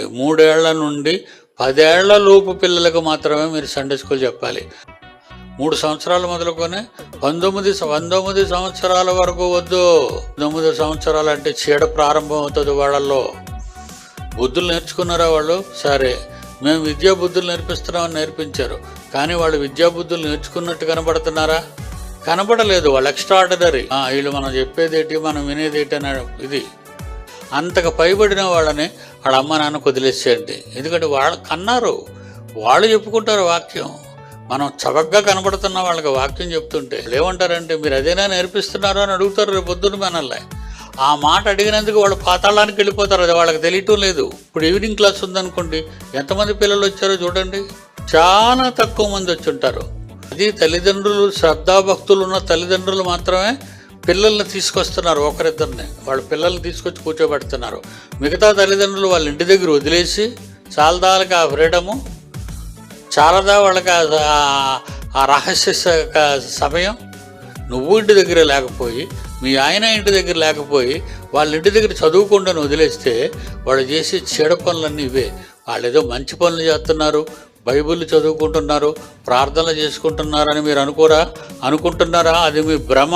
గుర్తుపెట్టుకోండి, 3 ఏళ్ల నుండి 10 ఏళ్ల లోపు పిల్లలకు మాత్రమే మీరు సండే స్కూల్ చెప్పాలి. 3 సంవత్సరాలు మొదలుకొని 19 సంవత్సరాల వరకు వద్దు. 9 సంవత్సరాలు అంటే చీడ ప్రారంభం అవుతుంది వాళ్ళల్లో. బుద్ధులు నేర్చుకున్నారా వాళ్ళు? సరే, మేము విద్యా బుద్ధులు నేర్పిస్తున్నామని నేర్పించారు, కానీ వాళ్ళు విద్యా బుద్ధులు నేర్చుకున్నట్టు కనబడుతున్నారా? కనబడలేదు. వాళ్ళు ఎక్స్ట్రాఆర్డినరీ. వీళ్ళు మనం చెప్పేదేంటి, మనం వినేదేంటి అనే ఇది. అంతకు పైబడిన వాళ్ళని వాళ్ళ అమ్మ నాన్న వదిలేసేయండి. ఎందుకంటే వాళ్ళు కన్నారు, వాళ్ళు చెప్పుకుంటారు వాక్యం. మనం చవకగా కనబడుతున్న వాళ్ళకి వాక్యం చెప్తుంటే ఏమంటారంటే, మీరు అదేనా నేర్పిస్తున్నారు అని అడుగుతారు రేపు పొద్దున్న మనల్ని. ఆ మాట అడిగినందుకు వాళ్ళు పాతాళానికి వెళ్ళిపోతారు. అది వాళ్ళకి తెలియటం లేదు. ఇప్పుడు ఈవినింగ్ క్లాస్ ఉందనుకోండి, ఎంతమంది పిల్లలు వచ్చారో చూడండి. చాలా తక్కువ మంది వచ్చి ఉంటారు. అది తల్లిదండ్రులు, శ్రద్ధాభక్తులు ఉన్న తల్లిదండ్రులు మాత్రమే పిల్లల్ని తీసుకొస్తున్నారు. ఒకరిద్దరిని వాళ్ళ పిల్లల్ని తీసుకొచ్చి కూర్చోబెడుతున్నారు. మిగతా తల్లిదండ్రులు వాళ్ళ ఇంటి దగ్గర వదిలేసి, చాలదా వాళ్ళకి ఆ ఫ్రీడము, చాలదా వాళ్ళకి ఆ రహస్య సమయం. నువ్వు ఇంటి దగ్గర లేకపోయి, మీ ఆయన ఇంటి దగ్గర లేకపోయి, వాళ్ళ ఇంటి దగ్గర చదువుకుంటాను వదిలేస్తే వాళ్ళు చేసే చెడు పనులన్నీ ఇవే. వాళ్ళు ఏదో మంచి పనులు చేస్తున్నారు, బైబిల్ చదువుకుంటున్నారు, ప్రార్థనలు చేసుకుంటున్నారని మీరు అనుకుంటున్నారా? అది మీ భ్రమ.